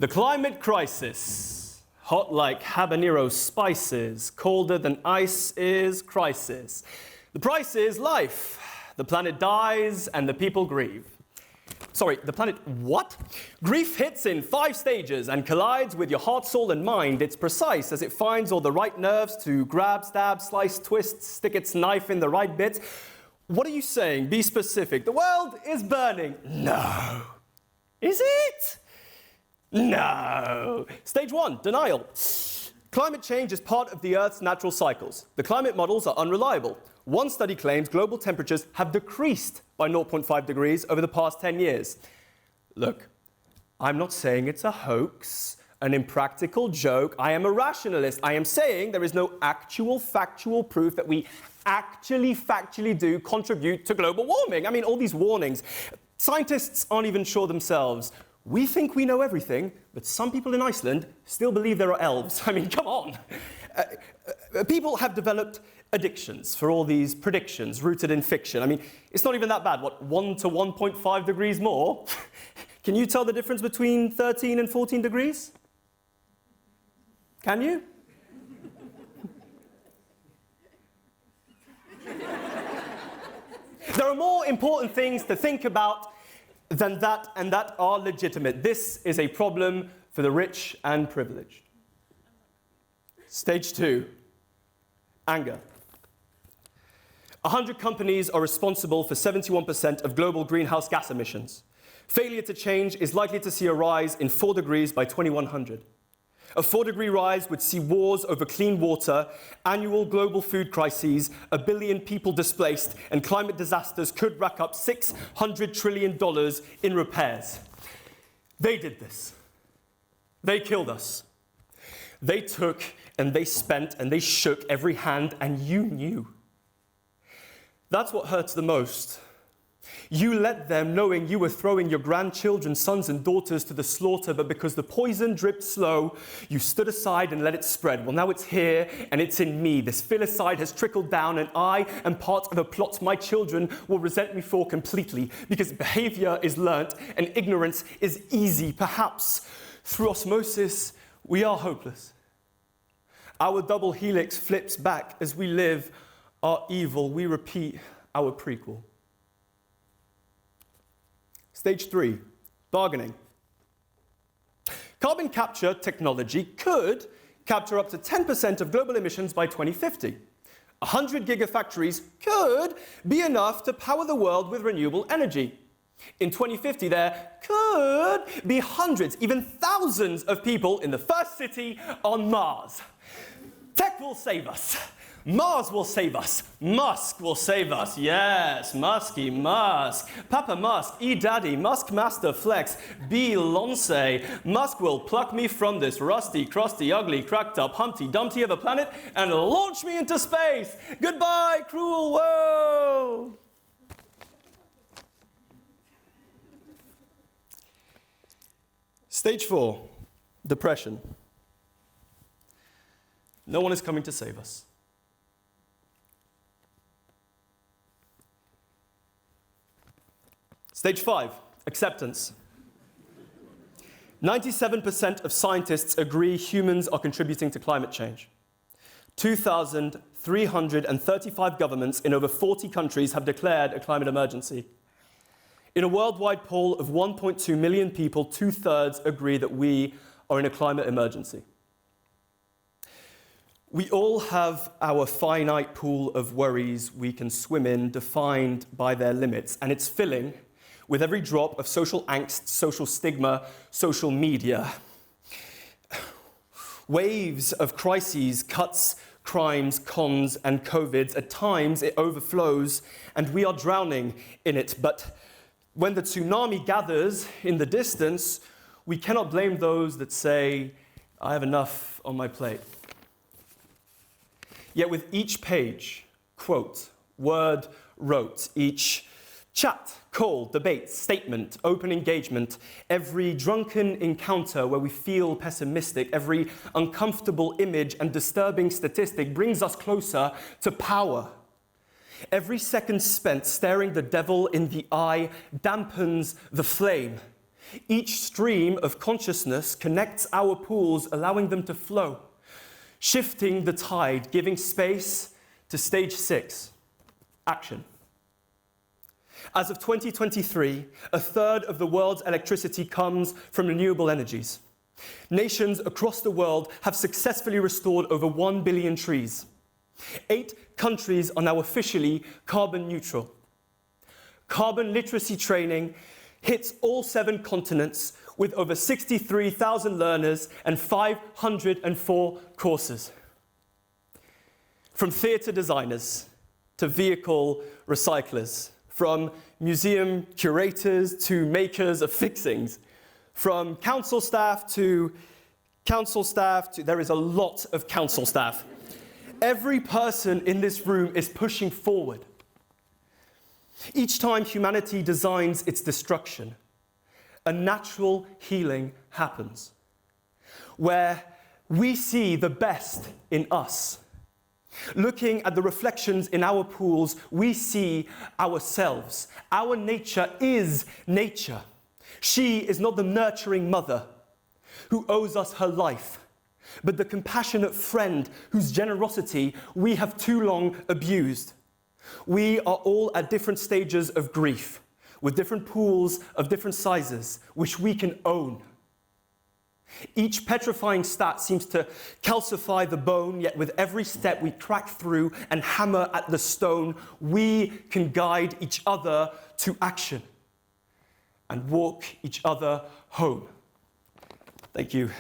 The climate crisis, hot like habanero spices, colder than ice is crisis. The price is life. The planet dies and the people grieve. Sorry, the planet what? Grief hits in 5 stages and collides with your heart, soul, and mind. It's precise as it finds all the right nerves to grab, stab, slice, twist, stick its knife in the right bit. What are you saying? Be specific. The world is burning. No. Is it? No. Stage 1, denial. Climate change is part of the Earth's natural cycles. The climate models are unreliable. One study claims global temperatures have decreased by 0.5 degrees over the past 10 years. Look, I'm not saying it's a hoax, an impractical joke. I am a rationalist. I am saying there is no actual factual proof that we actually factually do contribute to global warming. I mean, all these warnings. Scientists aren't even sure themselves. We think we know everything, but some people in Iceland still believe there are elves. I mean, come on. People have developed addictions for all these predictions rooted in fiction. I mean, it's not even that bad. What, 1 to 1.5 degrees more? Can you tell the difference between 13 and 14 degrees? Can you? There are more important things to think about than that, and that are legitimate. This is a problem for the rich and privileged. Stage 2, anger. 100 companies are responsible for 71% of global greenhouse gas emissions. Failure to change is likely to see a rise in 4 degrees by 2100. A 4-degree rise would see wars over clean water, annual global food crises, 1 billion people displaced, and climate disasters could rack up $600 trillion in repairs. They did this. They killed us. They took and they spent and they shook every hand, and you knew. That's what hurts the most. You let them, knowing you were throwing your grandchildren, sons and daughters to the slaughter, but because the poison dripped slow, you stood aside and let it spread. Well, now it's here and it's in me. This filicide has trickled down, and I am part of a plot my children will resent me for completely, because behavior is learnt and ignorance is easy. Perhaps through osmosis, we are hopeless. Our double helix flips back as we live our evil. We repeat our prequel. Stage 3, bargaining. Carbon capture technology could capture up to 10% of global emissions by 2050. 100 gigafactories could be enough to power the world with renewable energy. In 2050, there could be hundreds, even thousands of people in the first city on Mars. Tech will save us. Mars will save us. Musk will save us. Yes, Musky Musk. Papa Musk, E-Daddy, Musk Master Flex, Beyoncé. Musk will pluck me from this rusty, crusty, ugly, cracked up Humpty Dumpty of a planet and launch me into space. Goodbye, cruel world. Stage 4, depression. No one is coming to save us. Stage 5, acceptance. 97% of scientists agree humans are contributing to climate change. 2,335 governments in over 40 countries have declared a climate emergency. In a worldwide poll of 1.2 million people, 2/3 agree that we are in a climate emergency. We all have our finite pool of worries we can swim in, defined by their limits, and it's filling with every drop of social angst, social stigma, social media. Waves of crises, cuts, crimes, cons, and COVIDs. At times, it overflows, and we are drowning in it. But when the tsunami gathers in the distance, we cannot blame those that say, I have enough on my plate. Yet with each page, quote, word, wrote, each chat, call, debate, statement, open engagement, every drunken encounter where we feel pessimistic, every uncomfortable image and disturbing statistic brings us closer to power. Every second spent staring the devil in the eye dampens the flame. Each stream of consciousness connects our pools, allowing them to flow, shifting the tide, giving space to stage 6, action. As of 2023, a third of the world's electricity comes from renewable energies. Nations across the world have successfully restored over 1 billion trees. 8 countries are now officially carbon neutral. Carbon literacy training hits all 7 continents with over 63,000 learners and 504 courses. From theatre designers to vehicle recyclers, from museum curators to makers of fixings, from council staff to there is a lot of council staff. Every person in this room is pushing forward. Each time humanity designs its destruction, a natural healing happens, where we see the best in us. Looking at the reflections in our pools, we see ourselves. Our nature is nature. She is not the nurturing mother who owes us her life, but the compassionate friend whose generosity we have too long abused. We are all at different stages of grief, with different pools of different sizes, which we can own. Each petrifying stat seems to calcify the bone, yet with every step we crack through and hammer at the stone, we can guide each other to action and walk each other home. Thank you.